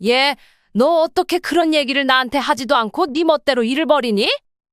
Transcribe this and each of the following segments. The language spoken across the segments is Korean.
얘, 너 어떻게 그런 얘기를 나한테 하지도 않고 네 멋대로 일을 벌이니?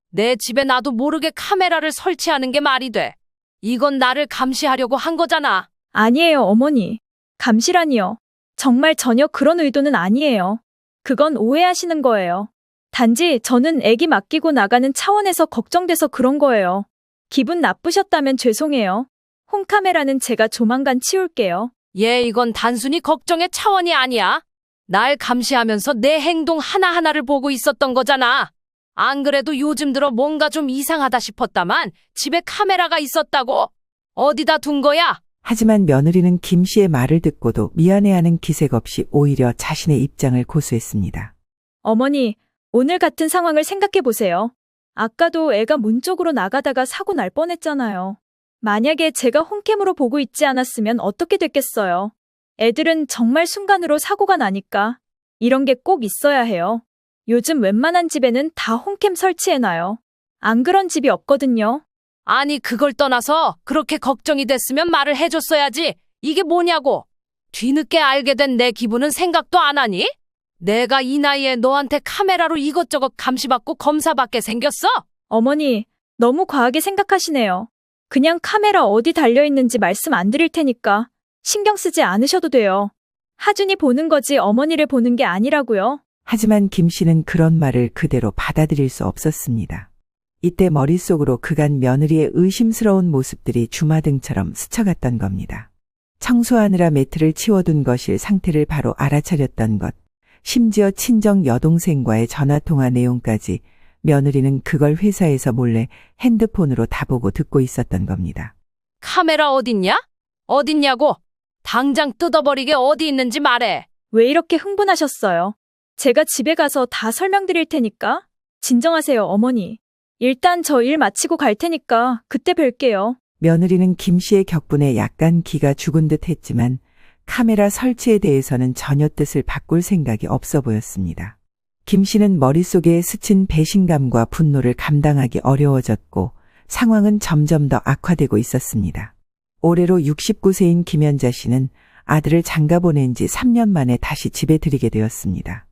내 집에 나도 모르게 카메라를 설치하는 게 말이 돼. 이건 나를 감시하려고 한 거잖아. 아니에요, 어머니. 감시라니요. 정말 전혀 그런 의도는 아니에요. 그건 오해하시는 거예요. 단지 저는 애기 맡기고 나가는 차원에서 걱정돼서 그런 거예요. 기분 나쁘셨다면 죄송해요. 홈카메라는 제가 조만간 치울게요. 얘, 이건 단순히 걱정의 차원이 아니야. 날 감시하면서 내 행동 하나하나를 보고 있었던 거잖아. 안 그래도 요즘 들어 뭔가 좀 이상하다 싶었다만 집에 카메라가 있었다고? 어디다 둔 거야? 하지만 며느리는 김 씨의 말을 듣고도 미안해하는 기색 없이 오히려 자신의 입장을 고수했습니다. 어머니, 오늘 같은 상황을 생각해 보세요. 아까도 애가 문 쪽으로 나가다가 사고 날 뻔했잖아요. 만약에 제가 홈캠으로 보고 있지 않았으면 어떻게 됐겠어요? 애들은 정말 순간으로 사고가 나니까 이런 게 꼭 있어야 해요. 요즘 웬만한 집에는 다 홈캠 설치해놔요. 안 그런 집이 없거든요. 아니, 그걸 떠나서 그렇게 걱정이 됐으면 말을 해줬어야지. 이게 뭐냐고. 뒤늦게 알게 된 내 기분은 생각도 안 하니? 내가 이 나이에 너한테 카메라로 이것저것 감시받고 검사받게 생겼어? 어머니, 너무 과하게 생각하시네요. 그냥 카메라 어디 달려있는지 말씀 안 드릴 테니까 신경 쓰지 않으셔도 돼요. 하준이 보는 거지 어머니를 보는 게 아니라고요. 하지만 김 씨는 그런 말을 그대로 받아들일 수 없었습니다. 이때 머릿속으로 그간 며느리의 의심스러운 모습들이 주마등처럼 스쳐갔던 겁니다. 청소하느라 매트를 치워둔 것일 상태를 바로 알아차렸던 것, 심지어 친정 여동생과의 전화통화 내용까지 며느리는 그걸 회사에서 몰래 핸드폰으로 다 보고 듣고 있었던 겁니다. 카메라 어딨냐? 어딨냐고? 당장 뜯어버리게 어디 있는지 말해. 왜 이렇게 흥분하셨어요? 제가 집에 가서 다 설명드릴 테니까 진정하세요, 어머니. 일단 저 일 마치고 갈 테니까 그때 뵐게요. 며느리는 김 씨의 격분에 약간 기가 죽은 듯 했지만 카메라 설치에 대해서는 전혀 뜻을 바꿀 생각이 없어 보였습니다. 김 씨는 머릿속에 스친 배신감과 분노를 감당하기 어려워졌고 상황은 점점 더 악화되고 있었습니다. 올해로 69세인 김연자 씨는 아들을 장가 보낸 지 3년 만에 다시 집에 들이게 되었습니다.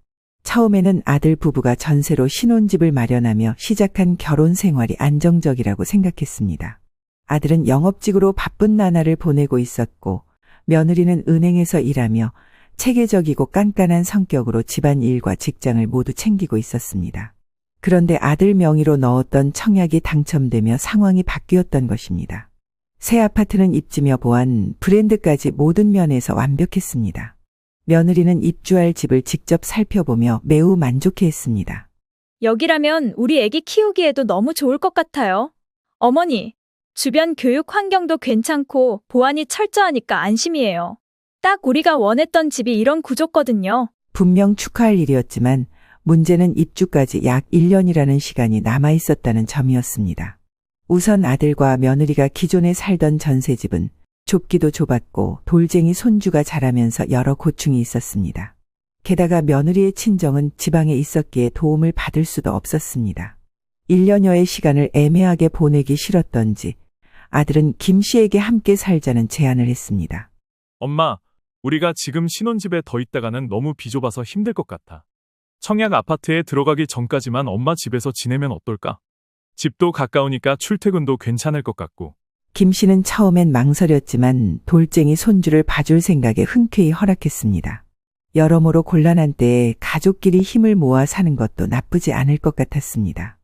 처음에는 아들 부부가 전세로 신혼집을 마련하며 시작한 결혼 생활이 안정적이라고 생각했습니다. 아들은 영업직으로 바쁜 나날을 보내고 있었고 며느리는 은행에서 일하며 체계적이고 깐깐한 성격으로 집안일과 직장을 모두 챙기고 있었습니다. 그런데 아들 명의로 넣었던 청약이 당첨되며 상황이 바뀌었던 것입니다. 새 아파트는 입지며 보안, 브랜드까지 모든 면에서 완벽했습니다. 며느리는 입주할 집을 직접 살펴보며 매우 만족해했습니다. 여기라면 우리 애기 키우기에도 너무 좋을 것 같아요. 어머니, 주변 교육 환경도 괜찮고 보안이 철저하니까 안심이에요. 딱 우리가 원했던 집이 이런 구조거든요. 분명 축하할 일이었지만 문제는 입주까지 약 1년이라는 시간이 남아 있었다는 점이었습니다. 우선 아들과 며느리가 기존에 살던 전세집은 좁기도 좁았고 돌쟁이 손주가 자라면서 여러 고충이 있었습니다. 게다가 며느리의 친정은 지방에 있었기에 도움을 받을 수도 없었습니다. 1년여의 시간을 애매하게 보내기 싫었던지 아들은 김 씨에게 함께 살자는 제안을 했습니다. 엄마, 우리가 지금 신혼집에 더 있다가는 너무 비좁아서 힘들 것 같아. 청약 아파트에 들어가기 전까지만 엄마 집에서 지내면 어떨까? 집도 가까우니까 출퇴근도 괜찮을 것 같고. 김 씨는 처음엔 망설였지만 돌쟁이 손주를 봐줄 생각에 흔쾌히 허락했습니다. 여러모로 곤란한 때에 가족끼리 힘을 모아 사는 것도 나쁘지 않을 것 같았습니다.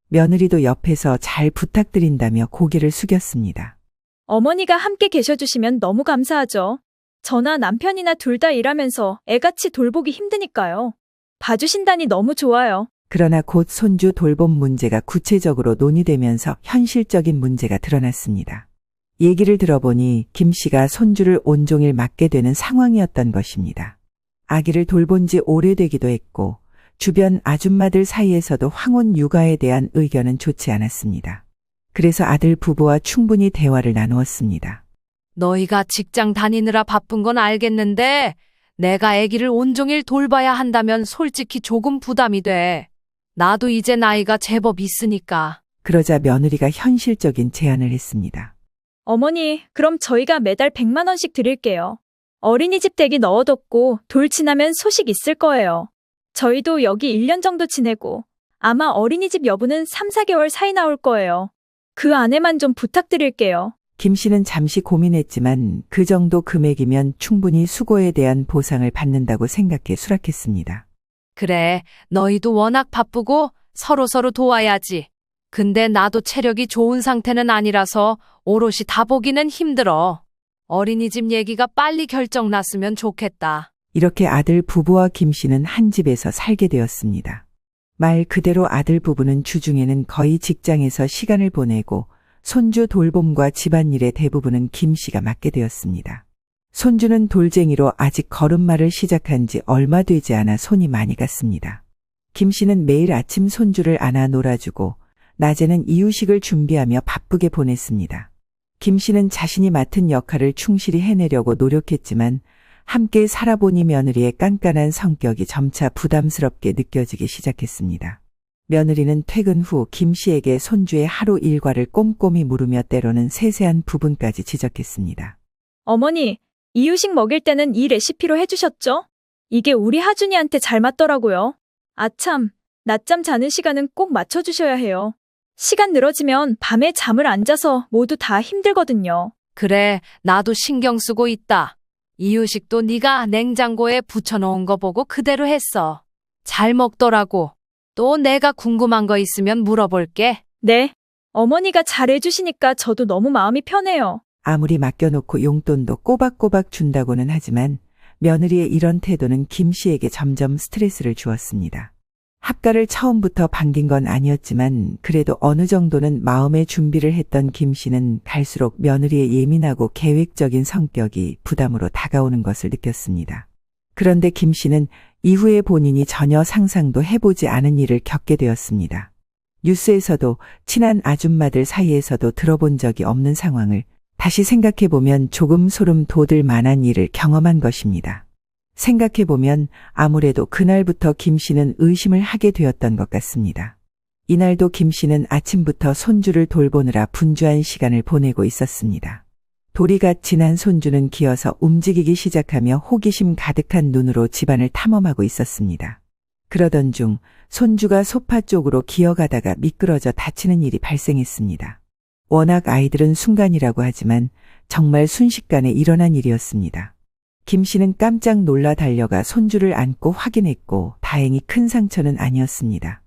며느리도 옆에서 잘 부탁드린다며 고개를 숙였습니다. 어머니가 함께 계셔주시면 너무 감사하죠. 저나 남편이나 둘 다 일하면서 애같이 돌보기 힘드니까요. 봐주신다니 너무 좋아요. 그러나 곧 손주 돌봄 문제가 구체적으로 논의되면서 현실적인 문제가 드러났습니다. 얘기를 들어보니 김 씨가 손주를 온종일 맡게 되는 상황이었던 것입니다. 아기를 돌본 지 오래되기도 했고 주변 아줌마들 사이에서도 황혼 육아에 대한 의견은 좋지 않았습니다. 그래서 아들 부부와 충분히 대화를 나누었습니다. 너희가 직장 다니느라 바쁜 건 알겠는데 내가 아기를 온종일 돌봐야 한다면 솔직히 조금 부담이 돼. 나도 이제 나이가 제법 있으니까. 그러자 며느리가 현실적인 제안을 했습니다. 어머니, 그럼 저희가 매달 100만 원씩 드릴게요. 어린이집 댁이 넣어뒀고 돌 지나면 소식 있을 거예요. 저희도 여기 1년 정도 지내고 아마 어린이집 여부는 3, 4개월 사이 나올 거예요. 그 안에만 좀 부탁드릴게요. 김 씨는 잠시 고민했지만 그 정도 금액이면 충분히 수고에 대한 보상을 받는다고 생각해 수락했습니다. 그래, 너희도 워낙 바쁘고 서로서로 도와야지. 근데 나도 체력이 좋은 상태는 아니라서 오롯이 다 보기는 힘들어. 어린이집 얘기가 빨리 결정 났으면 좋겠다. 이렇게 아들 부부와 김 씨는 한 집에서 살게 되었습니다. 말 그대로 아들 부부는 주중에는 거의 직장에서 시간을 보내고 손주 돌봄과 집안일의 대부분은 김 씨가 맡게 되었습니다. 손주는 돌쟁이로 아직 걸음마를 시작한 지 얼마 되지 않아 손이 많이 갔습니다. 김 씨는 매일 아침 손주를 안아 놀아주고 낮에는 이유식을 준비하며 바쁘게 보냈습니다. 김 씨는 자신이 맡은 역할을 충실히 해내려고 노력했지만 함께 살아보니 며느리의 깐깐한 성격이 점차 부담스럽게 느껴지기 시작했습니다. 며느리는 퇴근 후 김 씨에게 손주의 하루 일과를 꼼꼼히 물으며 때로는 세세한 부분까지 지적했습니다. 어머니, 이유식 먹일 때는 이 레시피로 해주셨죠? 이게 우리 하준이한테 잘 맞더라고요. 아참, 낮잠 자는 시간은 꼭 맞춰주셔야 해요. 시간 늘어지면 밤에 잠을 안 자서 모두 다 힘들거든요. 그래, 나도 신경 쓰고 있다. 이유식도 네가 냉장고에 붙여놓은 거 보고 그대로 했어. 잘 먹더라고. 또 내가 궁금한 거 있으면 물어볼게. 네. 어머니가 잘해주시니까 저도 너무 마음이 편해요. 아무리 맡겨놓고 용돈도 꼬박꼬박 준다고는 하지만 며느리의 이런 태도는 김 씨에게 점점 스트레스를 주었습니다. 합가를 처음부터 반긴 건 아니었지만 그래도 어느 정도는 마음의 준비를 했던 김 씨는 갈수록 며느리의 예민하고 계획적인 성격이 부담으로 다가오는 것을 느꼈습니다. 그런데 김 씨는 이후에 본인이 전혀 상상도 해보지 않은 일을 겪게 되었습니다. 뉴스에서도 친한 아줌마들 사이에서도 들어본 적이 없는 상황을 다시 생각해보면 조금 소름 돋을 만한 일을 경험한 것입니다. 생각해보면 아무래도 그날부터 김 씨는 의심을 하게 되었던 것 같습니다. 이날도 김 씨는 아침부터 손주를 돌보느라 분주한 시간을 보내고 있었습니다. 도리가 지난 손주는 기어서 움직이기 시작하며 호기심 가득한 눈으로 집안을 탐험하고 있었습니다. 그러던 중 손주가 소파 쪽으로 기어가다가 미끄러져 다치는 일이 발생했습니다. 워낙 아이들은 순간이라고 하지만 정말 순식간에 일어난 일이었습니다. 김 씨는 깜짝 놀라 달려가 손주를 안고 확인했고 다행히 큰 상처는 아니었습니다.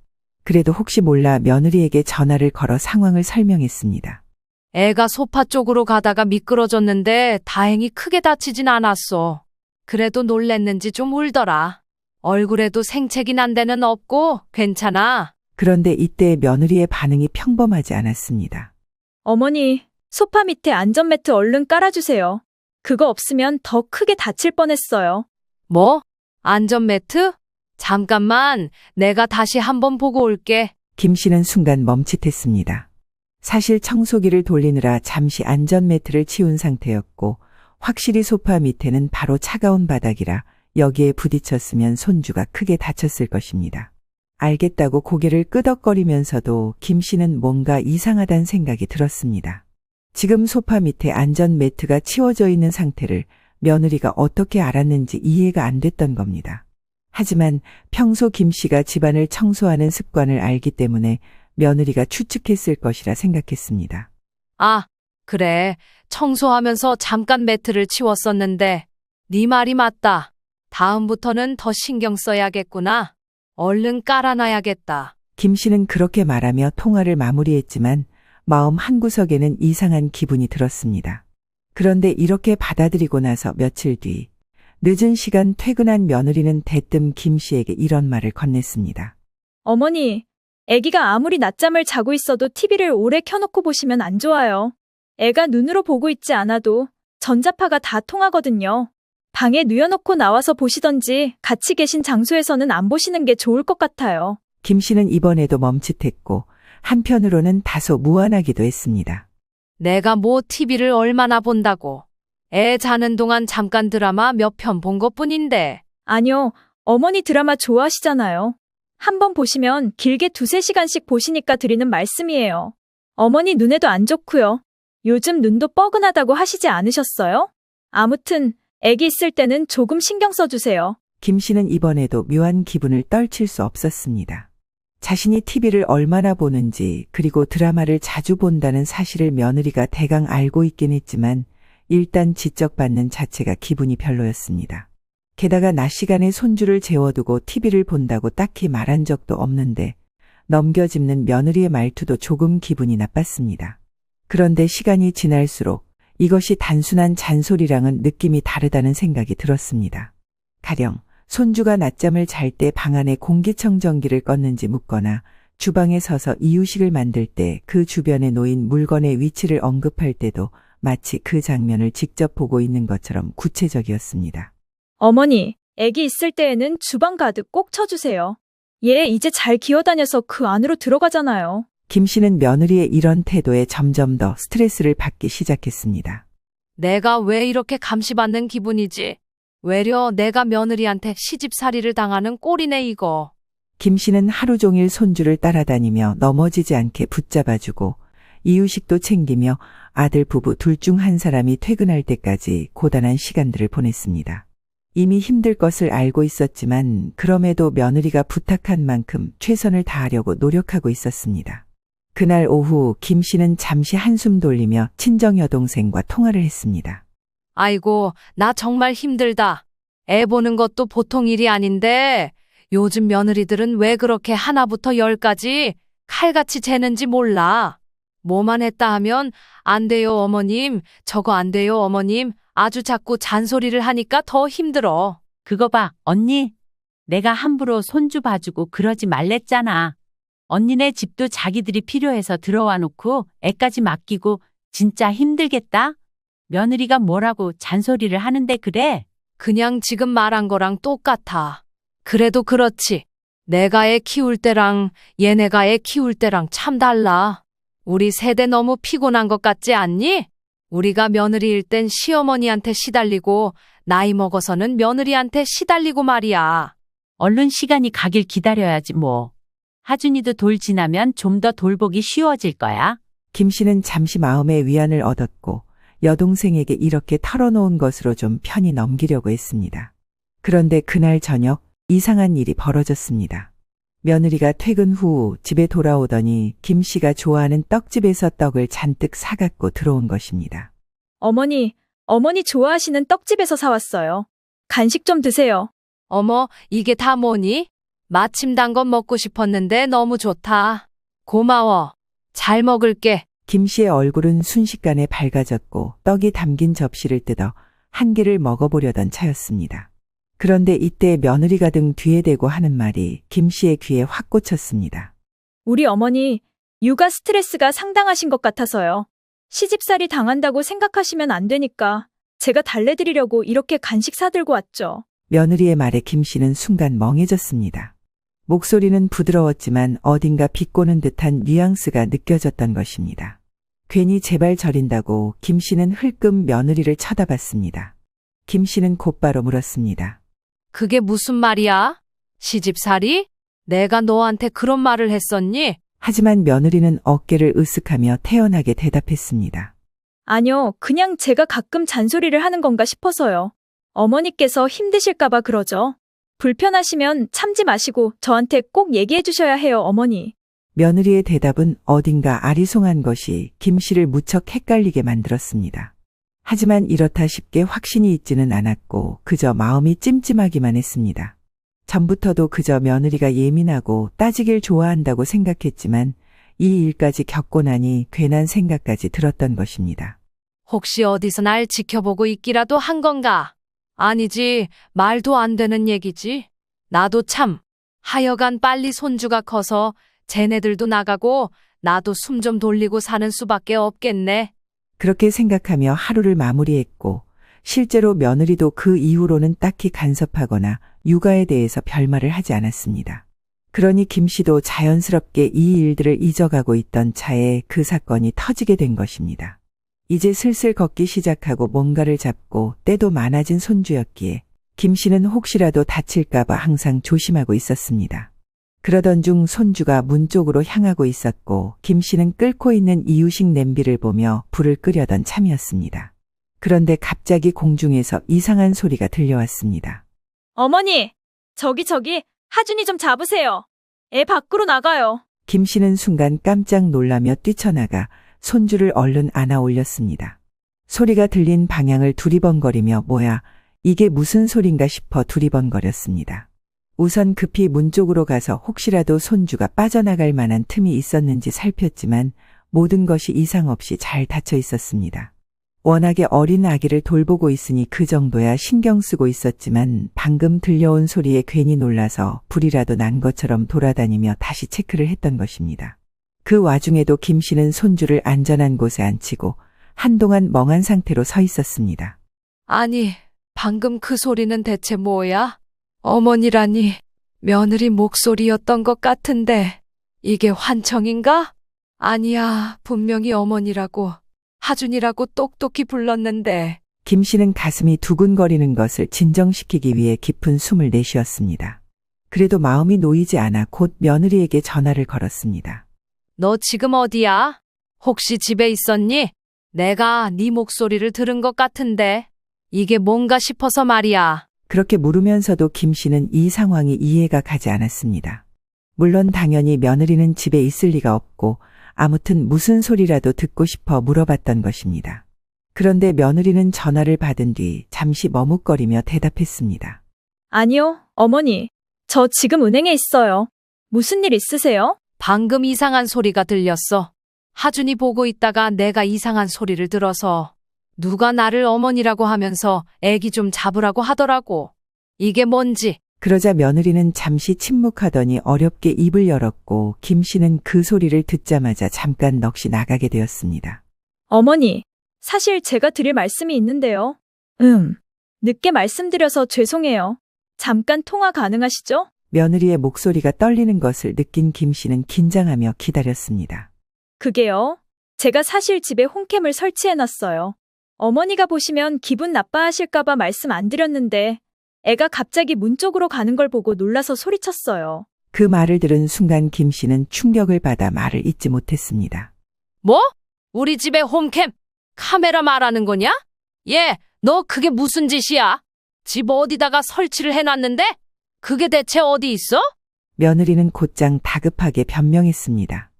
그래도 혹시 몰라 며느리에게 전화를 걸어 상황을 설명했습니다. 애가 소파 쪽으로 가다가 미끄러졌는데 다행히 크게 다치진 않았어. 그래도 놀랬는지 좀 울더라. 얼굴에도 생채기 난 데는 없고 괜찮아. 그런데 이때 며느리의 반응이 평범하지 않았습니다. 어머니, 소파 밑에 안전매트 얼른 깔아주세요. 그거 없으면 더 크게 다칠 뻔했어요. 뭐? 안전매트? 잠깐만, 내가 다시 한번 보고 올게. 김 씨는 순간 멈칫했습니다. 사실 청소기를 돌리느라 잠시 안전매트를 치운 상태였고 확실히 소파 밑에는 바로 차가운 바닥이라 여기에 부딪혔으면 손주가 크게 다쳤을 것입니다. 알겠다고 고개를 끄덕거리면서도 김 씨는 뭔가 이상하다는 생각이 들었습니다. 지금 소파 밑에 안전매트가 치워져 있는 상태를 며느리가 어떻게 알았는지 이해가 안 됐던 겁니다. 하지만 평소 김 씨가 집안을 청소하는 습관을 알기 때문에 며느리가 추측했을 것이라 생각했습니다. 아, 그래. 청소하면서 잠깐 매트를 치웠었는데 네 말이 맞다. 다음부터는 더 신경 써야겠구나. 얼른 깔아놔야겠다. 김 씨는 그렇게 말하며 통화를 마무리했지만 마음 한구석에는 이상한 기분이 들었습니다. 그런데 이렇게 받아들이고 나서 며칠 뒤 늦은 시간 퇴근한 며느리는 대뜸 김 씨에게 이런 말을 건넸습니다. 어머니, 아기가 아무리 낮잠을 자고 있어도 TV를 오래 켜놓고 보시면 안 좋아요. 애가 눈으로 보고 있지 않아도 전자파가 다 통하거든요. 방에 누워놓고 나와서 보시던지 같이 계신 장소에서는 안 보시는 게 좋을 것 같아요. 김 씨는 이번에도 멈칫했고 한편으로는 다소 무안하기도 했습니다. 내가 뭐 TV를 얼마나 본다고. 애 자는 동안 잠깐 드라마 몇 편 본 것뿐인데. 아니요, 어머니 드라마 좋아하시잖아요. 한번 보시면 길게 2~3시간씩 보시니까 드리는 말씀이에요. 어머니 눈에도 안 좋고요. 요즘 눈도 뻐근하다고 하시지 않으셨어요? 아무튼 애기 있을 때는 조금 신경 써주세요. 김 씨는 이번에도 묘한 기분을 떨칠 수 없었습니다. 자신이 TV를 얼마나 보는지 그리고 드라마를 자주 본다는 사실을 며느리가 대강 알고 있긴 했지만 일단 지적받는 자체가 기분이 별로였습니다. 게다가 낮 시간에 손주를 재워두고 TV를 본다고 딱히 말한 적도 없는데 넘겨짚는 며느리의 말투도 조금 기분이 나빴습니다. 그런데 시간이 지날수록 이것이 단순한 잔소리랑은 느낌이 다르다는 생각이 들었습니다. 가령 손주가 낮잠을 잘 때 방 안에 공기청정기를 껐는지 묻거나 주방에 서서 이유식을 만들 때 그 주변에 놓인 물건의 위치를 언급할 때도 마치 그 장면을 직접 보고 있는 것처럼 구체적이었습니다. 어머니, 애기 있을 때에는 주방 가득 꼭 쳐주세요. 얘 이제 잘 기어다녀서 그 안으로 들어가잖아요. 김 씨는 며느리의 이런 태도에 점점 더 스트레스를 받기 시작했습니다. 내가 왜 이렇게 감시받는 기분이지? 외려 내가 며느리한테 시집살이를 당하는 꼴이네 이거. 김 씨는 하루 종일 손주를 따라다니며 넘어지지 않게 붙잡아주고 이유식도 챙기며 아들 부부 둘 중 한 사람이 퇴근할 때까지 고단한 시간들을 보냈습니다. 이미 힘들 것을 알고 있었지만 그럼에도 며느리가 부탁한 만큼 최선을 다하려고 노력하고 있었습니다. 그날 오후 김 씨는 잠시 한숨 돌리며 친정 여동생과 통화를 했습니다. 아이고, 나 정말 힘들다. 애 보는 것도 보통 일이 아닌데 요즘 며느리들은 왜 그렇게 하나부터 열까지 칼같이 재는지 몰라. 뭐만 했다 하면 안 돼요 어머님, 저거 안 돼요 어머님, 아주 자꾸 잔소리를 하니까 더 힘들어. 그거 봐, 언니. 내가 함부로 손주 봐주고 그러지 말랬잖아. 언니네 집도 자기들이 필요해서 들어와 놓고 애까지 맡기고 진짜 힘들겠다? 며느리가 뭐라고 잔소리를 하는데 그래? 그냥 지금 말한 거랑 똑같아. 그래도 그렇지. 내가 애 키울 때랑 얘네가 애 키울 때랑 참 달라. 우리 세대 너무 피곤한 것 같지 않니? 우리가 며느리일 땐 시어머니한테 시달리고 나이 먹어서는 며느리한테 시달리고 말이야. 얼른 시간이 가길 기다려야지 뭐. 하준이도 돌 지나면 좀 더 돌보기 쉬워질 거야. 김 씨는 잠시 마음의 위안을 얻었고 여동생에게 이렇게 털어놓은 것으로 좀 편히 넘기려고 했습니다. 그런데 그날 저녁 이상한 일이 벌어졌습니다. 며느리가 퇴근 후 집에 돌아오더니 김 씨가 좋아하는 떡집에서 떡을 잔뜩 사갖고 들어온 것입니다. 어머니 좋아하시는 떡집에서 사왔어요. 간식 좀 드세요. 어머, 이게 다 뭐니? 마침 단 건 먹고 싶었는데 너무 좋다. 고마워. 잘 먹을게. 김 씨의 얼굴은 순식간에 밝아졌고 떡이 담긴 접시를 뜯어 한 개를 먹어보려던 차였습니다. 그런데 이때 며느리가 등 뒤에 대고 하는 말이 김 씨의 귀에 확 꽂혔습니다. 우리 어머니 육아 스트레스가 상당하신 것 같아서요. 시집살이 당한다고 생각하시면 안 되니까 제가 달래드리려고 이렇게 간식 사들고 왔죠. 며느리의 말에 김 씨는 순간 멍해졌습니다. 목소리는 부드러웠지만 어딘가 비꼬는 듯한 뉘앙스가 느껴졌던 것입니다. 괜히 제발 저린다고 김 씨는 흘끔 며느리를 쳐다봤습니다. 김 씨는 곧바로 물었습니다. 그게 무슨 말이야? 시집살이? 내가 너한테 그런 말을 했었니? 하지만 며느리는 어깨를 으쓱하며 태연하게 대답했습니다. 아니요, 그냥 제가 가끔 잔소리를 하는 건가 싶어서요. 어머니께서 힘드실까봐 그러죠. 불편하시면 참지 마시고 저한테 꼭 얘기해 주셔야 해요, 어머니. 며느리의 대답은 어딘가 아리송한 것이 김 씨를 무척 헷갈리게 만들었습니다. 하지만 이렇다 쉽게 확신이 있지는 않았고 그저 마음이 찜찜하기만 했습니다. 전부터도 그저 며느리가 예민하고 따지길 좋아한다고 생각했지만 이 일까지 겪고 나니 괜한 생각까지 들었던 것입니다. 혹시 어디서 날 지켜보고 있기라도 한 건가? 아니지, 말도 안 되는 얘기지. 나도 참. 하여간 빨리 손주가 커서 쟤네들도 나가고 나도 숨 좀 돌리고 사는 수밖에 없겠네. 그렇게 생각하며 하루를 마무리했고 실제로 며느리도 그 이후로는 딱히 간섭하거나 육아에 대해서 별말을 하지 않았습니다. 그러니 김 씨도 자연스럽게 이 일들을 잊어가고 있던 차에 그 사건이 터지게 된 것입니다. 이제 슬슬 걷기 시작하고 뭔가를 잡고 때도 많아진 손주였기에 김 씨는 혹시라도 다칠까봐 항상 조심하고 있었습니다. 그러던 중 손주가 문 쪽으로 향하고 있었고 김 씨는 끓고 있는 이유식 냄비를 보며 불을 끄려던 참이었습니다. 그런데 갑자기 공중에서 이상한 소리가 들려왔습니다. 어머니! 저기, 하준이 좀 잡으세요. 애 밖으로 나가요. 김 씨는 순간 깜짝 놀라며 뛰쳐나가 손주를 얼른 안아 올렸습니다. 소리가 들린 방향을 두리번거리며 뭐야, 이게 무슨 소린가 싶어 두리번거렸습니다. 우선 급히 문 쪽으로 가서 혹시라도 손주가 빠져나갈 만한 틈이 있었는지 살폈지만 모든 것이 이상 없이 잘 닫혀 있었습니다. 워낙에 어린 아기를 돌보고 있으니 그 정도야 신경 쓰고 있었지만 방금 들려온 소리에 괜히 놀라서 불이라도 난 것처럼 돌아다니며 다시 체크를 했던 것입니다. 그 와중에도 김 씨는 손주를 안전한 곳에 앉히고 한동안 멍한 상태로 서 있었습니다. 아니, 방금 그 소리는 대체 뭐야? 어머니라니, 며느리 목소리였던 것 같은데, 이게 환청인가? 아니야, 분명히 어머니라고, 하준이라고 똑똑히 불렀는데. 김 씨는 가슴이 두근거리는 것을 진정시키기 위해 깊은 숨을 내쉬었습니다. 그래도 마음이 놓이지 않아 곧 며느리에게 전화를 걸었습니다. 너 지금 어디야? 혹시 집에 있었니? 내가 네 목소리를 들은 것 같은데. 이게 뭔가 싶어서 말이야. 그렇게 물으면서도 김 씨는 이 상황이 이해가 가지 않았습니다. 물론 당연히 며느리는 집에 있을 리가 없고 아무튼 무슨 소리라도 듣고 싶어 물어봤던 것입니다. 그런데 며느리는 전화를 받은 뒤 잠시 머뭇거리며 대답했습니다. 아니요, 어머니. 저 지금 은행에 있어요. 무슨 일 있으세요? 방금 이상한 소리가 들렸어. 하준이 보고 있다가 내가 이상한 소리를 들어서 누가 나를 어머니라고 하면서 애기 좀 잡으라고 하더라고. 이게 뭔지. 그러자 며느리는 잠시 침묵하더니 어렵게 입을 열었고 김 씨는 그 소리를 듣자마자 잠깐 넋이 나가게 되었습니다. 어머니, 사실 제가 드릴 말씀이 있는데요. 늦게 말씀드려서 죄송해요. 잠깐 통화 가능하시죠? 며느리의 목소리가 떨리는 것을 느낀 김 씨는 긴장하며 기다렸습니다. 그게요. 제가 사실 집에 홈캠을 설치해놨어요. 어머니가 보시면 기분 나빠하실까봐 말씀 안 드렸는데 애가 갑자기 문 쪽으로 가는 걸 보고 놀라서 소리쳤어요. 그 말을 들은 순간 김 씨는 충격을 받아 말을 잇지 못했습니다. 뭐? 우리 집에 홈캠? 카메라 말하는 거냐? 얘, 너 그게 무슨 짓이야? 집 어디다가 설치를 해놨는데? 그게 대체 어디 있어? 며느리는 곧장 다급하게 변명했습니다.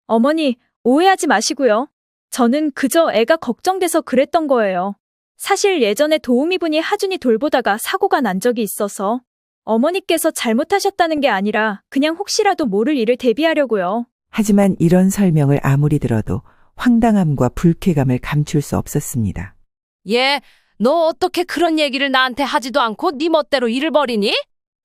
어머니, 오해하지 마시고요. 저는 그저 애가 걱정돼서 그랬던 거예요. 사실 예전에 도우미분이 하준이 돌보다가 사고가 난 적이 있어서 어머니께서 잘못하셨다는 게 아니라 그냥 혹시라도 모를 일을 대비하려고요. 하지만 이런 설명을 아무리 들어도 황당함과 불쾌감을 감출 수 없었습니다. 얘, 너 어떻게 그런 얘기를 나한테 하지도 않고 네 멋대로 일을 벌이니?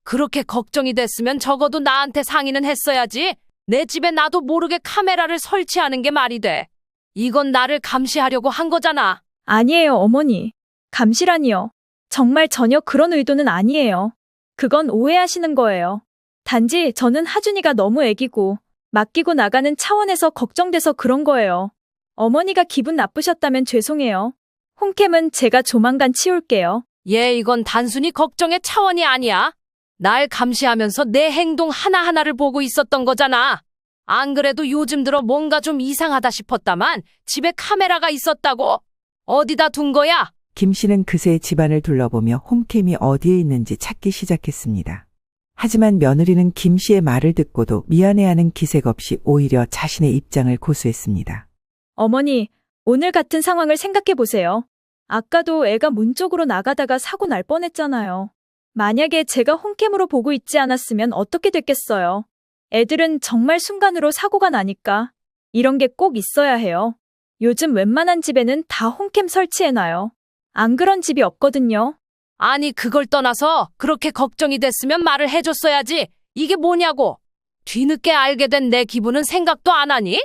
그렇게 걱정이 됐으면 적어도 나한테 상의는 했어야지. 내 집에 나도 모르게 카메라를 설치하는 게 말이 돼. 이건 나를 감시하려고 한 거잖아. 아니에요, 어머니. 감시라니요. 정말 전혀 그런 의도는 아니에요. 그건 오해하시는 거예요. 단지 저는 하준이가 너무 애기고 맡기고 나가는 차원에서 걱정돼서 그런 거예요. 어머니가 기분 나쁘셨다면 죄송해요. 홈캠은 제가 조만간 치울게요. 얘, 이건 단순히 걱정의 차원이 아니야. 날 감시하면서 내 행동 하나하나를 보고 있었던 거잖아. 안 그래도 요즘 들어 뭔가 좀 이상하다 싶었다만 집에 카메라가 있었다고. 어디다 둔 거야? 김 씨는 그새 집안을 둘러보며 홈캠이 어디에 있는지 찾기 시작했습니다. 하지만 며느리는 김 씨의 말을 듣고도 미안해하는 기색 없이 오히려 자신의 입장을 고수했습니다. 어머니, 오늘 같은 상황을 생각해 보세요. 아까도 애가 문 쪽으로 나가다가 사고 날 뻔했잖아요. 만약에 제가 홈캠으로 보고 있지 않았으면 어떻게 됐겠어요? 애들은 정말 순간으로 사고가 나니까 이런 게 꼭 있어야 해요. 요즘 웬만한 집에는 다 홈캠 설치해놔요. 안 그런 집이 없거든요. 아니, 그걸 떠나서 그렇게 걱정이 됐으면 말을 해줬어야지. 이게 뭐냐고. 뒤늦게 알게 된 내 기분은 생각도 안 하니?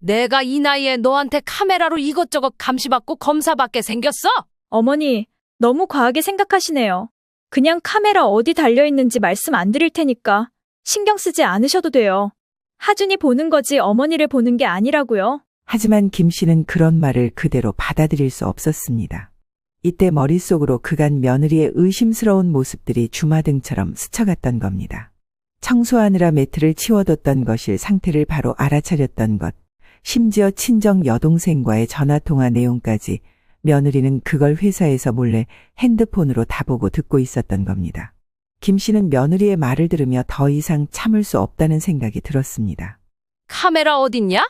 내가 이 나이에 너한테 카메라로 이것저것 감시받고 검사받게 생겼어? 어머니, 너무 과하게 생각하시네요. 그냥 카메라 어디 달려있는지 말씀 안 드릴 테니까 신경 쓰지 않으셔도 돼요. 하준이 보는 거지 어머니를 보는 게 아니라고요. 하지만 김 씨는 그런 말을 그대로 받아들일 수 없었습니다. 이때 머릿속으로 그간 며느리의 의심스러운 모습들이 주마등처럼 스쳐갔던 겁니다. 청소하느라 매트를 치워뒀던 것일 상태를 바로 알아차렸던 것, 심지어 친정 여동생과의 전화통화 내용까지 며느리는 그걸 회사에서 몰래 핸드폰으로 다보고 듣고 있었던 겁니다. 김 씨는 며느리의 말을 들으며 더 이상 참을 수 없다는 생각이 들었습니다. 카메라 어딨냐?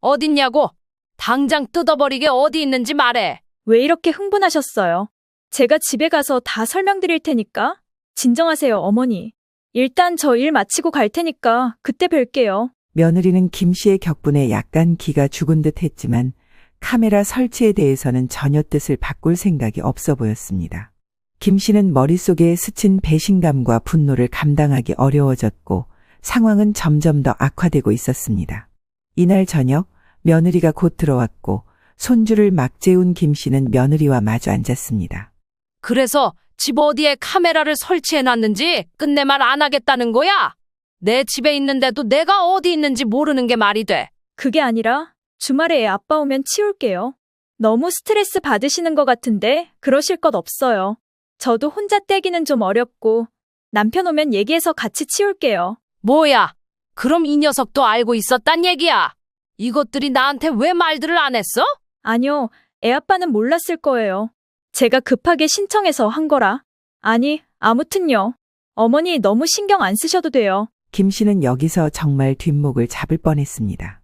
어딨냐고? 당장 뜯어버리게 어디 있는지 말해. 왜 이렇게 흥분하셨어요? 제가 집에 가서 다 설명드릴 테니까. 진정하세요, 어머니. 일단 저 일 마치고 갈 테니까 그때 뵐게요. 며느리는 김 씨의 격분에 약간 기가 죽은 듯 했지만 카메라 설치에 대해서는 전혀 뜻을 바꿀 생각이 없어 보였습니다. 김 씨는 머릿속에 스친 배신감과 분노를 감당하기 어려워졌고 상황은 점점 더 악화되고 있었습니다. 이날 저녁 며느리가 곧 들어왔고 손주를 막 재운 김 씨는 며느리와 마주 앉았습니다. 그래서 집 어디에 카메라를 설치해놨는지 끝내 말 안 하겠다는 거야? 내 집에 있는데도 내가 어디 있는지 모르는 게 말이 돼. 그게 아니라 주말에 애 아빠 오면 치울게요. 너무 스트레스 받으시는 것 같은데 그러실 것 없어요. 저도 혼자 떼기는 좀 어렵고 남편 오면 얘기해서 같이 치울게요. 뭐야? 그럼 이 녀석도 알고 있었단 얘기야? 이것들이 나한테 왜 말들을 안 했어? 아니요, 애 아빠는 몰랐을 거예요. 제가 급하게 신청해서 한 거라. 아니, 아무튼요. 어머니 너무 신경 안 쓰셔도 돼요. 김 씨는 여기서 정말 뒷목을 잡을 뻔했습니다.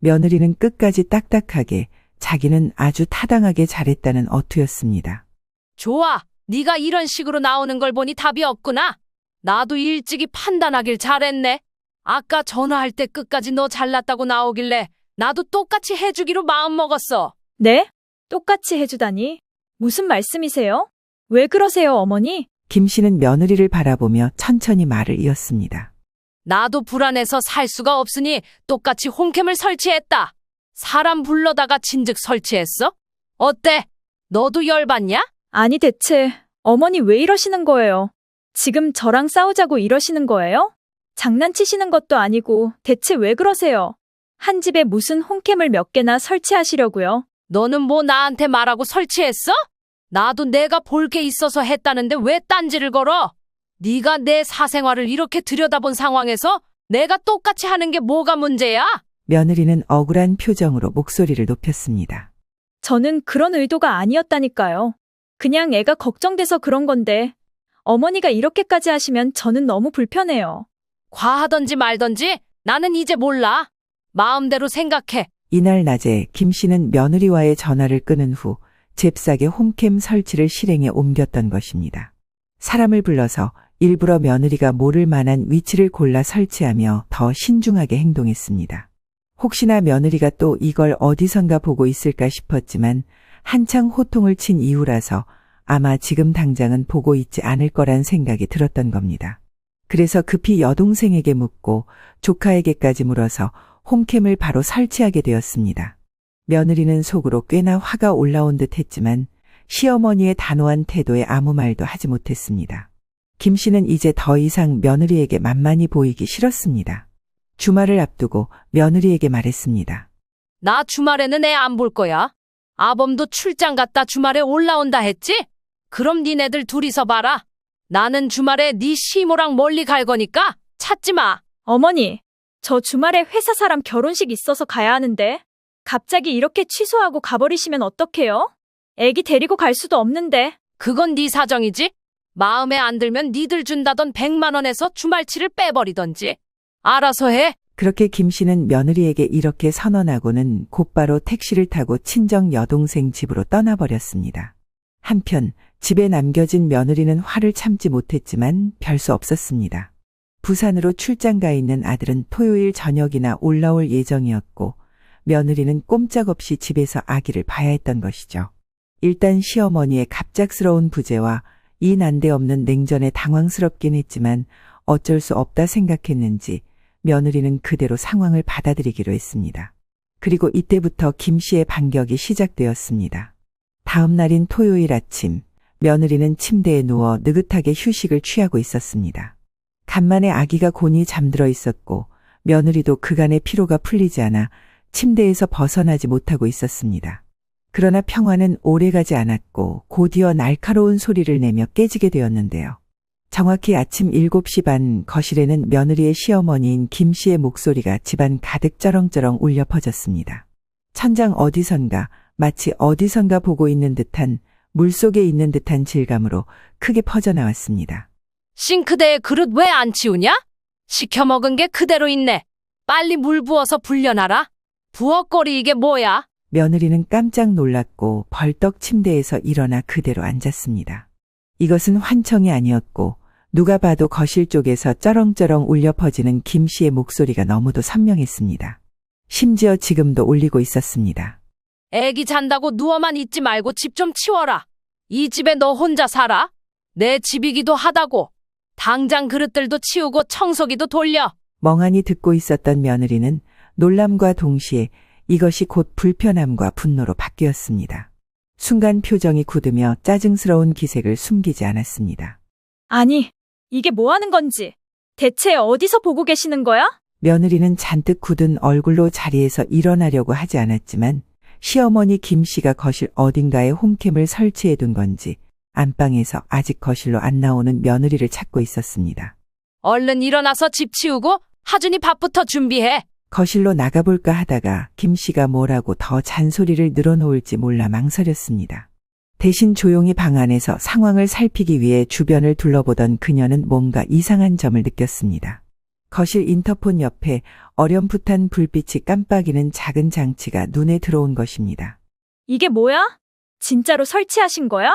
며느리는 끝까지 딱딱하게 자기는 아주 타당하게 잘했다는 어투였습니다. 좋아. 네가 이런 식으로 나오는 걸 보니 답이 없구나. 나도 일찍이 판단하길 잘했네. 아까 전화할 때 끝까지 너 잘났다고 나오길래 나도 똑같이 해주기로 마음먹었어. 네? 똑같이 해주다니? 무슨 말씀이세요? 왜 그러세요, 어머니? 김 씨는 며느리를 바라보며 천천히 말을 이었습니다. 나도 불안해서 살 수가 없으니 똑같이 홈캠을 설치했다. 사람 불러다가 진즉 설치했어? 어때? 너도 열받냐? 아니 대체 어머니 왜 이러시는 거예요? 지금 저랑 싸우자고 이러시는 거예요? 장난치시는 것도 아니고 대체 왜 그러세요? 한 집에 무슨 홈캠을 몇 개나 설치하시려고요? 너는 뭐 나한테 말하고 설치했어? 나도 내가 볼 게 있어서 했다는데 왜 딴지를 걸어? 네가 내 사생활을 이렇게 들여다본 상황에서 내가 똑같이 하는 게 뭐가 문제야? 며느리는 억울한 표정으로 목소리를 높였습니다. 저는 그런 의도가 아니었다니까요. 그냥 애가 걱정돼서 그런 건데 어머니가 이렇게까지 하시면 저는 너무 불편해요. 과하던지 말던지 나는 이제 몰라. 마음대로 생각해. 이날 낮에 김 씨는 며느리와의 전화를 끊은 후 잽싸게 홈캠 설치를 실행에 옮겼던 것입니다. 사람을 불러서 일부러 며느리가 모를 만한 위치를 골라 설치하며 더 신중하게 행동했습니다. 혹시나 며느리가 또 이걸 어디선가 보고 있을까 싶었지만 한창 호통을 친 이후라서 아마 지금 당장은 보고 있지 않을 거란 생각이 들었던 겁니다. 그래서 급히 여동생에게 묻고 조카에게까지 물어서 홈캠을 바로 설치하게 되었습니다. 며느리는 속으로 꽤나 화가 올라온 듯 했지만 시어머니의 단호한 태도에 아무 말도 하지 못했습니다. 김 씨는 이제 더 이상 며느리에게 만만히 보이기 싫었습니다. 주말을 앞두고 며느리에게 말했습니다. 나 주말에는 애 안 볼 거야. 아범도 출장 갔다 주말에 올라온다 했지? 그럼 니네들 둘이서 봐라. 나는 주말에 네 시모랑 멀리 갈 거니까 찾지 마. 어머니, 저 주말에 회사 사람 결혼식 있어서 가야 하는데 갑자기 이렇게 취소하고 가버리시면 어떡해요? 애기 데리고 갈 수도 없는데. 그건 네 사정이지. 마음에 안 들면 니들 준다던 100만 원에서 주말치를 빼버리던지. 알아서 해. 그렇게 김 씨는 며느리에게 이렇게 선언하고는 곧바로 택시를 타고 친정 여동생 집으로 떠나버렸습니다. 한편 집에 남겨진 며느리는 화를 참지 못했지만 별 수 없었습니다. 부산으로 출장 가 있는 아들은 토요일 저녁이나 올라올 예정이었고 며느리는 꼼짝없이 집에서 아기를 봐야 했던 것이죠. 일단 시어머니의 갑작스러운 부재와 이 난데없는 냉전에 당황스럽긴 했지만 어쩔 수 없다 생각했는지 며느리는 그대로 상황을 받아들이기로 했습니다. 그리고 이때부터 김 씨의 반격이 시작되었습니다. 다음 날인 토요일 아침, 며느리는 침대에 누워 느긋하게 휴식을 취하고 있었습니다. 간만에 아기가 곤히 잠들어 있었고 며느리도 그간의 피로가 풀리지 않아 침대에서 벗어나지 못하고 있었습니다. 그러나 평화는 오래가지 않았고 곧이어 날카로운 소리를 내며 깨지게 되었는데요. 정확히 아침 7시 반 거실에는 며느리의 시어머니인 김 씨의 목소리가 집안 가득 쩌렁쩌렁 울려 퍼졌습니다. 천장 어디선가 마치 어디선가 보고 있는 듯한, 물속에 있는 듯한 질감으로 크게 퍼져나왔습니다. 싱크대에 그릇 왜 안 치우냐? 시켜 먹은 게 그대로 있네. 빨리 물 부어서 불려놔라. 부엌거리 이게 뭐야? 며느리는 깜짝 놀랐고 벌떡 침대에서 일어나 그대로 앉았습니다. 이것은 환청이 아니었고 누가 봐도 거실 쪽에서 쩌렁쩌렁 울려 퍼지는 김 씨의 목소리가 너무도 선명했습니다. 심지어 지금도 울리고 있었습니다. 애기 잔다고 누워만 있지 말고 집 좀 치워라. 이 집에 너 혼자 살아? 내 집이기도 하다고. 당장 그릇들도 치우고 청소기도 돌려. 멍하니 듣고 있었던 며느리는 놀람과 동시에 이것이 곧 불편함과 분노로 바뀌었습니다. 순간 표정이 굳으며 짜증스러운 기색을 숨기지 않았습니다. 아니, 이게 뭐 하는 건지. 대체 어디서 보고 계시는 거야? 며느리는 잔뜩 굳은 얼굴로 자리에서 일어나려고 하지 않았지만 시어머니 김 씨가 거실 어딘가에 홈캠을 설치해 둔 건지 안방에서 아직 거실로 안 나오는 며느리를 찾고 있었습니다. 얼른 일어나서 집 치우고 하준이 밥부터 준비해. 거실로 나가볼까 하다가 김 씨가 뭐라고 더 잔소리를 늘어놓을지 몰라 망설였습니다. 대신 조용히 방 안에서 상황을 살피기 위해 주변을 둘러보던 그녀는 뭔가 이상한 점을 느꼈습니다. 거실 인터폰 옆에 어렴풋한 불빛이 깜빡이는 작은 장치가 눈에 들어온 것입니다. 이게 뭐야? 진짜로 설치하신 거야?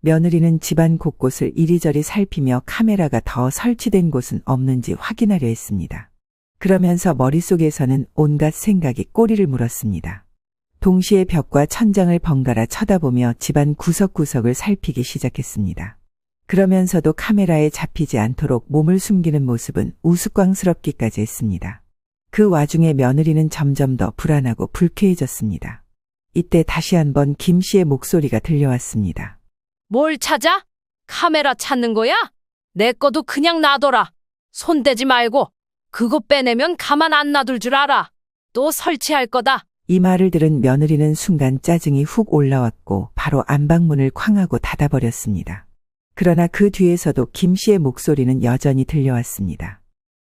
며느리는 집안 곳곳을 이리저리 살피며 카메라가 더 설치된 곳은 없는지 확인하려 했습니다. 그러면서 머릿속에서는 온갖 생각이 꼬리를 물었습니다. 동시에 벽과 천장을 번갈아 쳐다보며 집안 구석구석을 살피기 시작했습니다. 그러면서도 카메라에 잡히지 않도록 몸을 숨기는 모습은 우스꽝스럽기까지 했습니다. 그 와중에 며느리는 점점 더 불안하고 불쾌해졌습니다. 이때 다시 한번 김 씨의 목소리가 들려왔습니다. 뭘 찾아? 카메라 찾는 거야? 내 거도 그냥 놔둬라. 손대지 말고. 그거 빼내면 가만 안 놔둘 줄 알아. 또 설치할 거다. 이 말을 들은 며느리는 순간 짜증이 훅 올라왔고 바로 안방문을 쾅 하고 닫아버렸습니다. 그러나 그 뒤에서도 김 씨의 목소리는 여전히 들려왔습니다.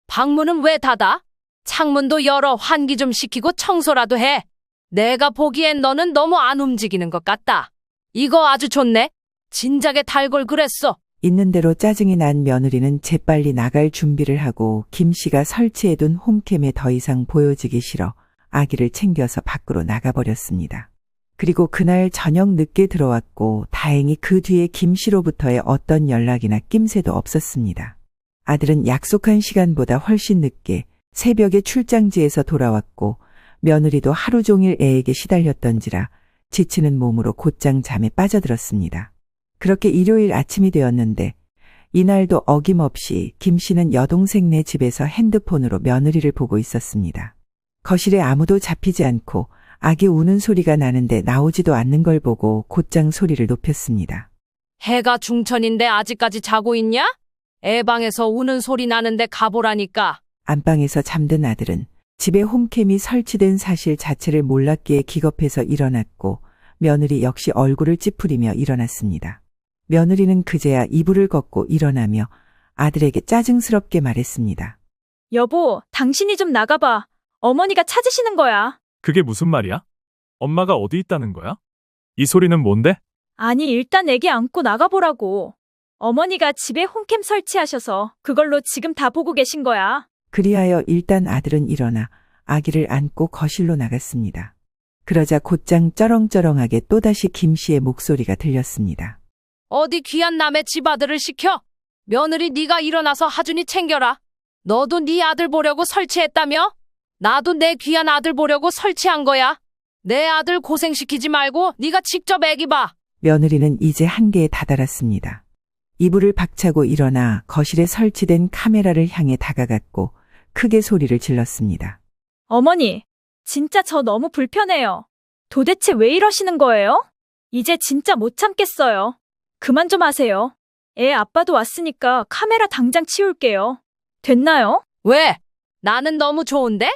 방문은 왜 닫아? 창문도 열어 환기 좀 시키고 청소라도 해. 내가 보기엔 너는 너무 안 움직이는 것 같다. 이거 아주 좋네. 진작에 달걸 그랬어. 있는 대로 짜증이 난 며느리는 재빨리 나갈 준비를 하고 김 씨가 설치해둔 홈캠에 더 이상 보여지기 싫어 아기를 챙겨서 밖으로 나가버렸습니다. 그리고 그날 저녁 늦게 들어왔고 다행히 그 뒤에 김 씨로부터의 어떤 연락이나 낌새도 없었습니다. 아들은 약속한 시간보다 훨씬 늦게 새벽에 출장지에서 돌아왔고 며느리도 하루 종일 애에게 시달렸던지라 지치는 몸으로 곧장 잠에 빠져들었습니다. 그렇게 일요일 아침이 되었는데 이날도 어김없이 김 씨는 여동생네 집에서 핸드폰으로 며느리를 보고 있었습니다. 거실에 아무도 잡히지 않고 아기 우는 소리가 나는데 나오지도 않는 걸 보고 곧장 소리를 높였습니다. 해가 중천인데 아직까지 자고 있냐? 애 방에서 우는 소리 나는데 가보라니까. 안방에서 잠든 아들은 집에 홈캠이 설치된 사실 자체를 몰랐기에 기겁해서 일어났고 며느리 역시 얼굴을 찌푸리며 일어났습니다. 며느리는 그제야 이불을 걷고 일어나며 아들에게 짜증스럽게 말했습니다. 여보, 당신이 좀 나가봐. 어머니가 찾으시는 거야. 그게 무슨 말이야? 엄마가 어디 있다는 거야? 이 소리는 뭔데? 아니, 일단 애기 안고 나가보라고. 어머니가 집에 홈캠 설치하셔서 그걸로 지금 다 보고 계신 거야. 그리하여 일단 아들은 일어나 아기를 안고 거실로 나갔습니다. 그러자 곧장 쩌렁쩌렁하게 또다시 김 씨의 목소리가 들렸습니다. 어디 귀한 남의 집 아들을 시켜? 며느리 네가 일어나서 하준이 챙겨라. 너도 네 아들 보려고 설치했다며? 나도 내 귀한 아들 보려고 설치한 거야. 내 아들 고생시키지 말고 네가 직접 애기 봐. 며느리는 이제 한계에 다다랐습니다. 이불을 박차고 일어나 거실에 설치된 카메라를 향해 다가갔고 크게 소리를 질렀습니다. 어머니, 진짜 저 너무 불편해요. 도대체 왜 이러시는 거예요? 이제 진짜 못 참겠어요. 그만 좀 하세요. 애 아빠도 왔으니까 카메라 당장 치울게요. 됐나요? 왜? 나는 너무 좋은데?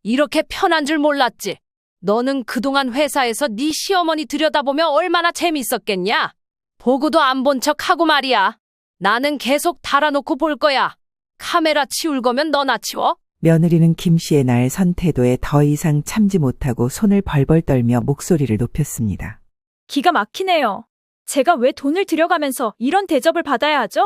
이렇게 편한 줄 몰랐지. 너는 그동안 회사에서 네 시어머니 들여다보며 얼마나 재밌었겠냐? 보고도 안 본 척하고 말이야. 나는 계속 달아놓고 볼 거야. 카메라 치울 거면 너나 치워. 며느리는 김 씨의 날선 태도에 더 이상 참지 못하고 손을 벌벌 떨며 목소리를 높였습니다. 기가 막히네요. 제가 왜 돈을 들여가면서 이런 대접을 받아야 하죠?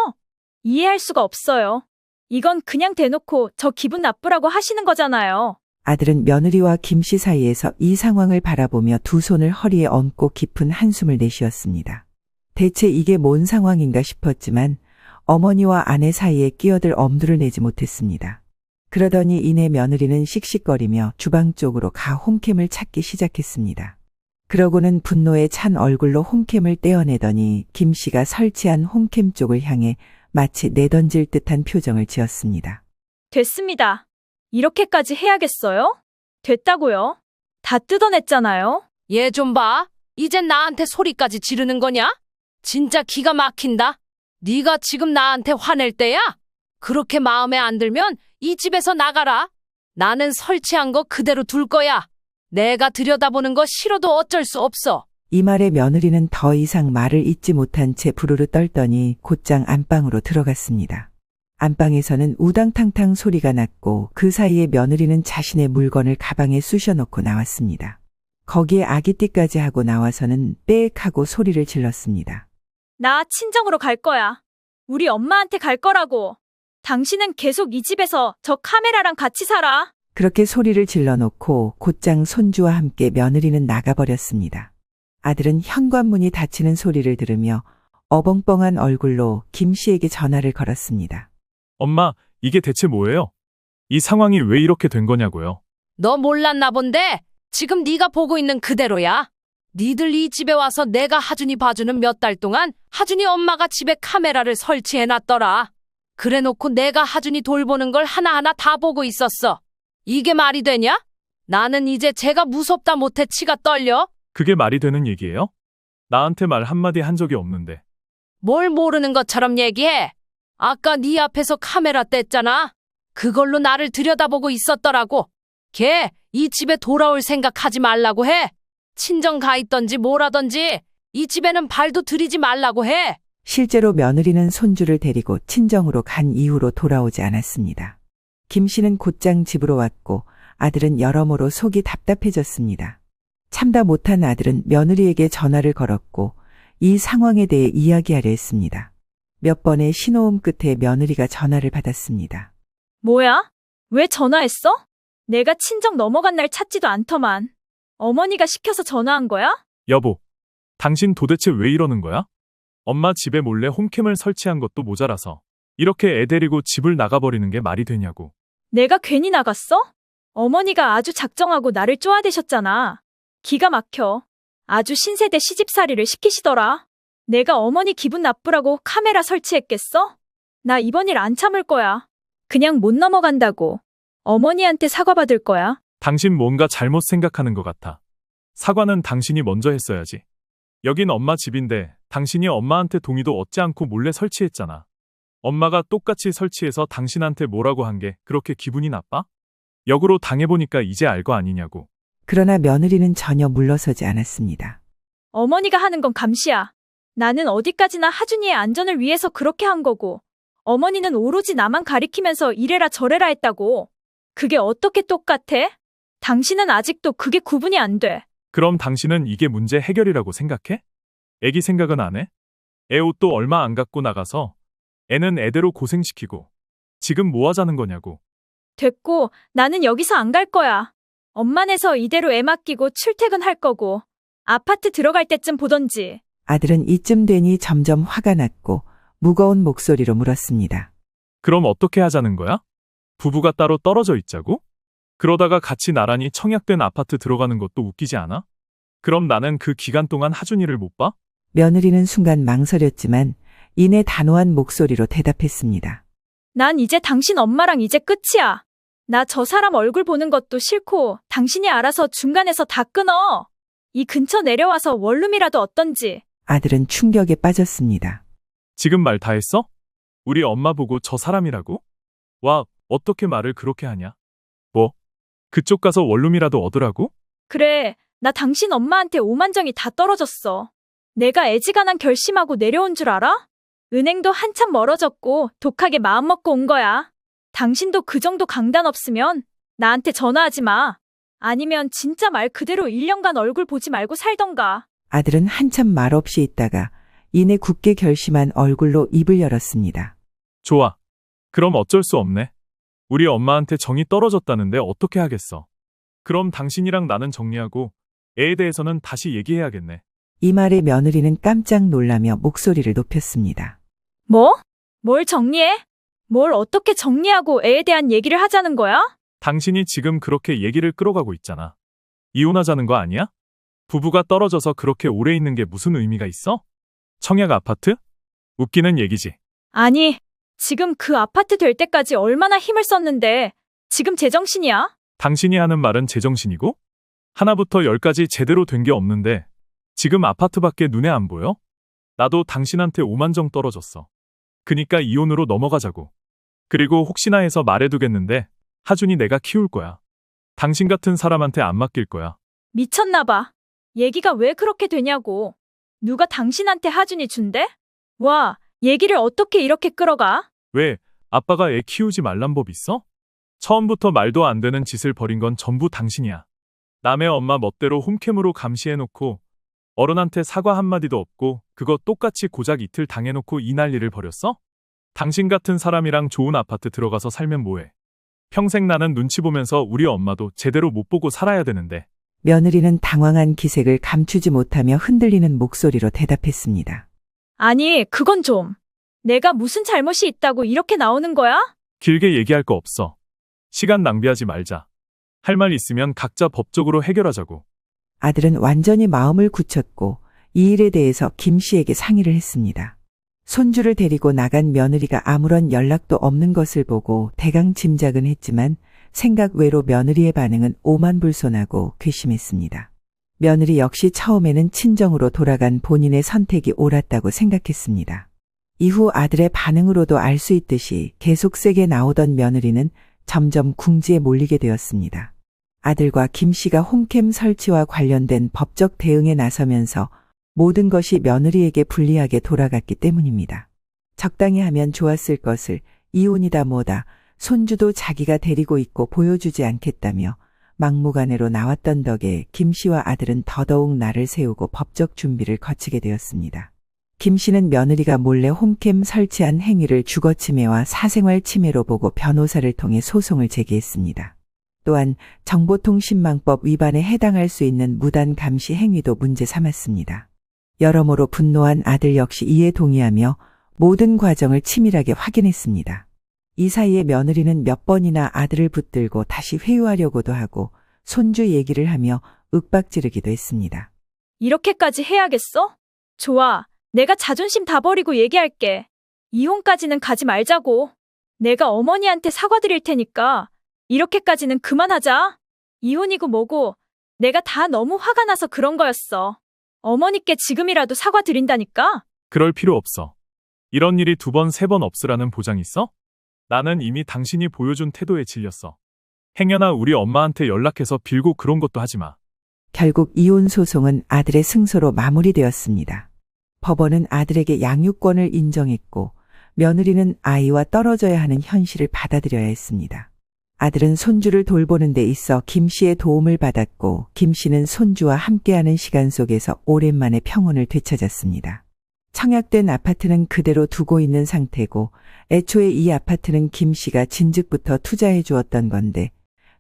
이해할 수가 없어요. 이건 그냥 대놓고 저 기분 나쁘라고 하시는 거잖아요. 아들은 며느리와 김 씨 사이에서 이 상황을 바라보며 두 손을 허리에 얹고 깊은 한숨을 내쉬었습니다. 대체 이게 뭔 상황인가 싶었지만 어머니와 아내 사이에 끼어들 엄두를 내지 못했습니다. 그러더니 이내 며느리는 씩씩거리며 주방 쪽으로 가 홈캠을 찾기 시작했습니다. 그러고는 분노에 찬 얼굴로 홈캠을 떼어내더니 김 씨가 설치한 홈캠 쪽을 향해 마치 내던질 듯한 표정을 지었습니다. 됐습니다. 이렇게까지 해야겠어요? 됐다고요? 다 뜯어냈잖아요. 얘 좀 봐. 이젠 나한테 소리까지 지르는 거냐? 진짜 기가 막힌다. 네가 지금 나한테 화낼 때야? 그렇게 마음에 안 들면 이 집에서 나가라. 나는 설치한 거 그대로 둘 거야. 내가 들여다보는 거 싫어도 어쩔 수 없어. 이 말에 며느리는 더 이상 말을 잇지 못한 채 부르르 떨더니 곧장 안방으로 들어갔습니다. 안방에서는 우당탕탕 소리가 났고 그 사이에 며느리는 자신의 물건을 가방에 쑤셔넣고 나왔습니다. 거기에 아기띠까지 하고 나와서는 빽 하고 소리를 질렀습니다. 나 친정으로 갈 거야. 우리 엄마한테 갈 거라고. 당신은 계속 이 집에서 저 카메라랑 같이 살아. 그렇게 소리를 질러놓고 곧장 손주와 함께 며느리는 나가버렸습니다. 아들은 현관문이 닫히는 소리를 들으며 어벙벙한 얼굴로 김 씨에게 전화를 걸었습니다. 엄마, 이게 대체 뭐예요? 이 상황이 왜 이렇게 된 거냐고요? 너 몰랐나 본데 지금 네가 보고 있는 그대로야. 니들 이 집에 와서 내가 하준이 봐주는 몇 달 동안 하준이 엄마가 집에 카메라를 설치해놨더라. 그래놓고 내가 하준이 돌보는 걸 하나하나 다 보고 있었어. 이게 말이 되냐? 나는 이제 제가 무섭다 못해 치가 떨려. 그게 말이 되는 얘기예요? 나한테 말 한마디 한 적이 없는데. 뭘 모르는 것처럼 얘기해. 아까 네 앞에서 카메라 뗐잖아. 그걸로 나를 들여다보고 있었더라고. 걔 이 집에 돌아올 생각하지 말라고 해. 친정 가 있던지 뭐라던지 이 집에는 발도 들이지 말라고 해. 실제로 며느리는 손주를 데리고 친정으로 간 이후로 돌아오지 않았습니다. 김 씨는 곧장 집으로 왔고 아들은 여러모로 속이 답답해졌습니다. 참다 못한 아들은 며느리에게 전화를 걸었고 이 상황에 대해 이야기하려 했습니다. 몇 번의 신호음 끝에 며느리가 전화를 받았습니다. 뭐야? 왜 전화했어? 내가 친정 넘어간 날 찾지도 않더만. 어머니가 시켜서 전화한 거야? 여보, 당신 도대체 왜 이러는 거야? 엄마 집에 몰래 홈캠을 설치한 것도 모자라서 이렇게 애 데리고 집을 나가버리는 게 말이 되냐고. 내가 괜히 나갔어? 어머니가 아주 작정하고 나를 쪼아대셨잖아. 기가 막혀. 아주 신세대 시집살이를 시키시더라. 내가 어머니 기분 나쁘라고 카메라 설치했겠어? 나 이번 일 안 참을 거야. 그냥 못 넘어간다고. 어머니한테 사과받을 거야. 당신 뭔가 잘못 생각하는 것 같아. 사과는 당신이 먼저 했어야지. 여긴 엄마 집인데 당신이 엄마한테 동의도 얻지 않고 몰래 설치했잖아. 엄마가 똑같이 설치해서 당신한테 뭐라고 한 게 그렇게 기분이 나빠? 역으로 당해보니까 이제 알 거 아니냐고. 그러나 며느리는 전혀 물러서지 않았습니다. 어머니가 하는 건 감시야. 나는 어디까지나 하준이의 안전을 위해서 그렇게 한 거고, 어머니는 오로지 나만 가리키면서 이래라 저래라 했다고. 그게 어떻게 똑같아? 당신은 아직도 그게 구분이 안 돼. 그럼 당신은 이게 문제 해결이라고 생각해? 애기 생각은 안 해? 애 옷도 얼마 안 갖고 나가서 애는 애대로 고생시키고 지금 뭐 하자는 거냐고. 됐고, 나는 여기서 안 갈 거야. 엄마네서 이대로 애 맡기고 출퇴근할 거고, 아파트 들어갈 때쯤 보던지. 아들은 이쯤 되니 점점 화가 났고 무거운 목소리로 물었습니다. 그럼 어떻게 하자는 거야? 부부가 따로 떨어져 있자고? 그러다가 같이 나란히 청약된 아파트 들어가는 것도 웃기지 않아? 그럼 나는 그 기간 동안 하준이를 못 봐? 며느리는 순간 망설였지만 이내 단호한 목소리로 대답했습니다. 난 이제 당신 엄마랑 이제 끝이야. 나 저 사람 얼굴 보는 것도 싫고 당신이 알아서 중간에서 다 끊어. 이 근처 내려와서 원룸이라도 어떤지. 아들은 충격에 빠졌습니다. 지금 말 다 했어? 우리 엄마 보고 저 사람이라고? 와, 어떻게 말을 그렇게 하냐? 뭐? 그쪽 가서 원룸이라도 얻으라고? 그래, 나 당신 엄마한테 오만정이 다 떨어졌어. 내가 애지간한 결심하고 내려온 줄 알아? 은행도 한참 멀어졌고 독하게 마음먹고 온 거야. 당신도 그 정도 강단 없으면 나한테 전화하지 마. 아니면 진짜 말 그대로 1년간 얼굴 보지 말고 살던가. 아들은 한참 말없이 있다가 이내 굳게 결심한 얼굴로 입을 열었습니다. 좋아. 그럼 어쩔 수 없네. 우리 엄마한테 정이 떨어졌다는데 어떻게 하겠어. 그럼 당신이랑 나는 정리하고 애에 대해서는 다시 얘기해야겠네. 이 말에 며느리는 깜짝 놀라며 목소리를 높였습니다. 뭐? 뭘 정리해? 뭘 어떻게 정리하고 애에 대한 얘기를 하자는 거야? 당신이 지금 그렇게 얘기를 끌어가고 있잖아. 이혼하자는 거 아니야? 부부가 떨어져서 그렇게 오래 있는 게 무슨 의미가 있어? 청약 아파트? 웃기는 얘기지. 아니, 지금 그 아파트 될 때까지 얼마나 힘을 썼는데 지금 제정신이야? 당신이 하는 말은 제정신이고? 하나부터 열까지 제대로 된 게 없는데 지금 아파트밖에 눈에 안 보여? 나도 당신한테 오만정 떨어졌어. 그니까 이혼으로 넘어가자고. 그리고 혹시나 해서 말해두겠는데 하준이 내가 키울 거야. 당신 같은 사람한테 안 맡길 거야. 미쳤나 봐. 얘기가 왜 그렇게 되냐고. 누가 당신한테 하준이 준대? 와, 얘기를 어떻게 이렇게 끌어가? 왜? 아빠가 애 키우지 말란 법 있어? 처음부터 말도 안 되는 짓을 벌인 건 전부 당신이야. 남의 엄마 멋대로 홈캠으로 감시해놓고 어른한테 사과 한마디도 없고 그거 똑같이 고작 이틀 당해놓고 이 난리를 벌였어? 당신 같은 사람이랑 좋은 아파트 들어가서 살면 뭐해? 평생 나는 눈치 보면서 우리 엄마도 제대로 못 보고 살아야 되는데. 며느리는 당황한 기색을 감추지 못하며 흔들리는 목소리로 대답했습니다. 아니, 그건 좀. 내가 무슨 잘못이 있다고 이렇게 나오는 거야? 길게 얘기할 거 없어. 시간 낭비하지 말자. 할 말 있으면 각자 법적으로 해결하자고. 아들은 완전히 마음을 굳혔고 이 일에 대해서 김 씨에게 상의를 했습니다. 손주를 데리고 나간 며느리가 아무런 연락도 없는 것을 보고 대강 짐작은 했지만 생각 외로 며느리의 반응은 오만불손하고 괘씸했습니다. 며느리 역시 처음에는 친정으로 돌아간 본인의 선택이 옳았다고 생각했습니다. 이후 아들의 반응으로도 알 수 있듯이 계속 세게 나오던 며느리는 점점 궁지에 몰리게 되었습니다. 아들과 김 씨가 홈캠 설치와 관련된 법적 대응에 나서면서 모든 것이 며느리에게 불리하게 돌아갔기 때문입니다. 적당히 하면 좋았을 것을 이혼이다 뭐다 손주도 자기가 데리고 있고 보여주지 않겠다며 막무가내로 나왔던 덕에 김 씨와 아들은 더더욱 날을 세우고 법적 준비를 거치게 되었습니다. 김 씨는 며느리가 몰래 홈캠 설치한 행위를 주거침해와 사생활 침해로 보고 변호사를 통해 소송을 제기했습니다. 또한 정보통신망법 위반에 해당할 수 있는 무단 감시 행위도 문제 삼았습니다. 여러모로 분노한 아들 역시 이에 동의하며 모든 과정을 치밀하게 확인했습니다. 이 사이에 며느리는 몇 번이나 아들을 붙들고 다시 회유하려고도 하고 손주 얘기를 하며 윽박지르기도 했습니다. 이렇게까지 해야겠어? 좋아. 내가 자존심 다 버리고 얘기할게. 이혼까지는 가지 말자고. 내가 어머니한테 사과드릴 테니까 이렇게까지는 그만하자. 이혼이고 뭐고 내가 다 너무 화가 나서 그런 거였어. 어머니께 지금이라도 사과드린다니까? 그럴 필요 없어. 이런 일이 2번, 3번 없으라는 보장 있어? 나는 이미 당신이 보여준 태도에 질렸어. 행여나 우리 엄마한테 연락해서 빌고 그런 것도 하지 마. 결국 이혼 소송은 아들의 승소로 마무리되었습니다. 법원은 아들에게 양육권을 인정했고 며느리는 아이와 떨어져야 하는 현실을 받아들여야 했습니다. 아들은 손주를 돌보는 데 있어 김 씨의 도움을 받았고 김 씨는 손주와 함께하는 시간 속에서 오랜만에 평온을 되찾았습니다. 청약된 아파트는 그대로 두고 있는 상태고 애초에 이 아파트는 김 씨가 진즉부터 투자해 주었던 건데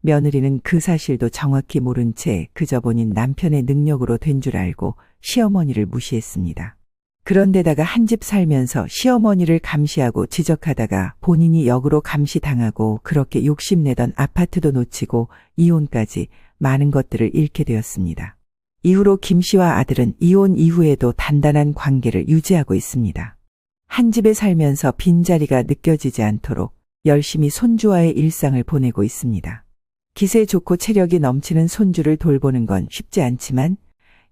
며느리는 그 사실도 정확히 모른 채 그저 본인 남편의 능력으로 된 줄 알고 시어머니를 무시했습니다. 그런데다가 한 집 살면서 시어머니를 감시하고 지적하다가 본인이 역으로 감시당하고 그렇게 욕심내던 아파트도 놓치고 이혼까지 많은 것들을 잃게 되었습니다. 이후로 김 씨와 아들은 이혼 이후에도 단단한 관계를 유지하고 있습니다. 한 집에 살면서 빈자리가 느껴지지 않도록 열심히 손주와의 일상을 보내고 있습니다. 기세 좋고 체력이 넘치는 손주를 돌보는 건 쉽지 않지만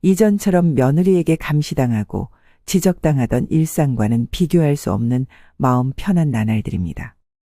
이전처럼 며느리에게 감시당하고 지적당하던 일상과는 비교할 수 없는 마음 편한 나날들입니다.